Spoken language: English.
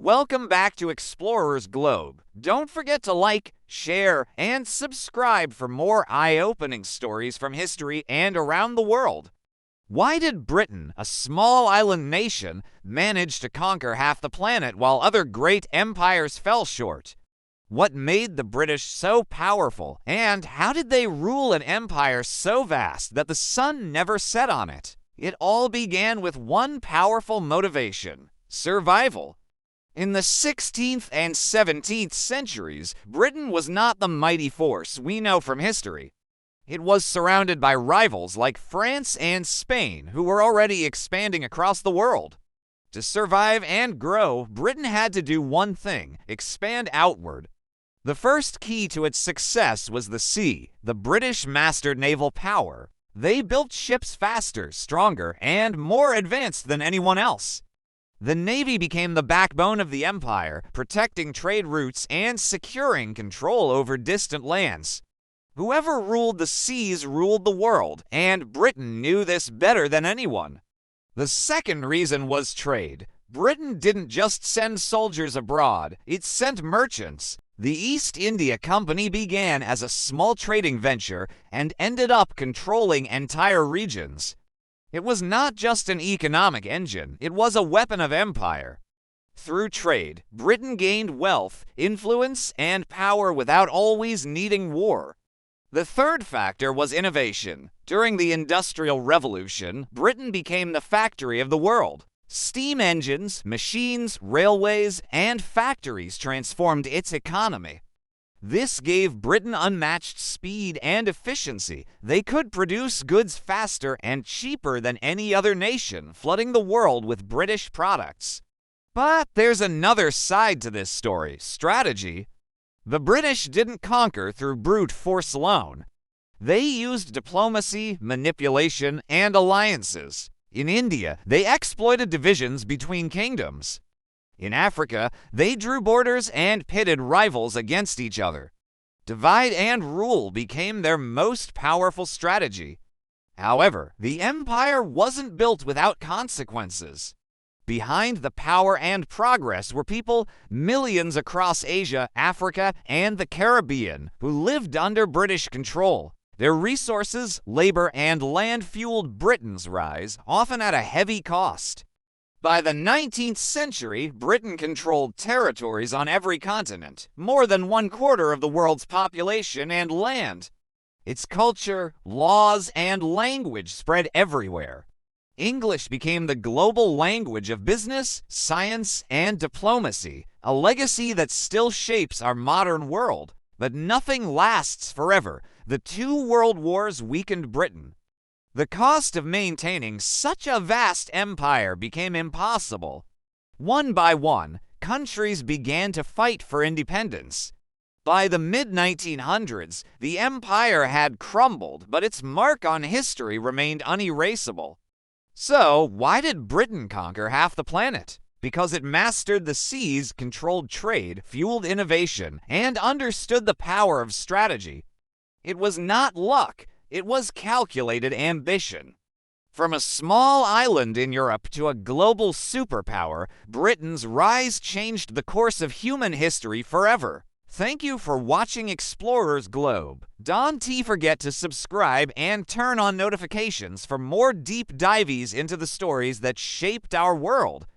Welcome back to Explorer's Globe. Don't forget to like, share, and subscribe for more eye-opening stories from history and around the world. Why did Britain, a small island nation, manage to conquer half the planet while other great empires fell short? What made the British so powerful, and how did they rule an empire so vast that the sun never set on it? It all began with one powerful motivation: survival. In the 16th and 17th centuries, Britain was not the mighty force we know from history. It was surrounded by rivals like France and Spain, who were already expanding across the world. To survive and grow, Britain had to do one thing: expand outward. The first key to its success was the sea. The British mastered naval power. They built ships faster, stronger, and more advanced than anyone else. The Navy became the backbone of the empire, protecting trade routes and securing control over distant lands. Whoever ruled the seas ruled the world, and Britain knew this better than anyone. The second reason was trade. Britain didn't just send soldiers abroad, it sent merchants. The East India Company began as a small trading venture and ended up controlling entire regions. It was not just an economic engine, it was a weapon of empire. Through trade, Britain gained wealth, influence, and power without always needing war. The third factor was innovation. During the Industrial Revolution, Britain became the factory of the world. Steam engines, machines, railways, and factories transformed its economy. This gave Britain unmatched speed and efficiency. They could produce goods faster and cheaper than any other nation, flooding the world with British products. But there's another side to this story: strategy. The British didn't conquer through brute force alone. They used diplomacy, manipulation, and alliances. In India, they exploited divisions between kingdoms. In Africa, they drew borders and pitted rivals against each other. Divide and rule became their most powerful strategy. However, the empire wasn't built without consequences. Behind the power and progress were people, millions across Asia, Africa, and the Caribbean, who lived under British control. Their resources, labor, and land fueled Britain's rise, often at a heavy cost. By the 19th century, Britain controlled territories on every continent, more than 1/4 of the world's population and land. Its culture, laws, and language spread everywhere. English became the global language of business, science, and diplomacy, a legacy that still shapes our modern world. But nothing lasts forever. The 2 world wars weakened Britain. The cost of maintaining such a vast empire became impossible. One by one, countries began to fight for independence. By the mid-1900s, the empire had crumbled, but its mark on history remained unerasable. So, why did Britain conquer half the planet? Because it mastered the seas, controlled trade, fueled innovation, and understood the power of strategy. It was not luck. It was calculated ambition. From a small island in Europe to a global superpower, Britain's rise changed the course of human history forever. Thank you for watching Explorer's Globe. Don't forget to subscribe and turn on notifications for more deep dives into the stories that shaped our world.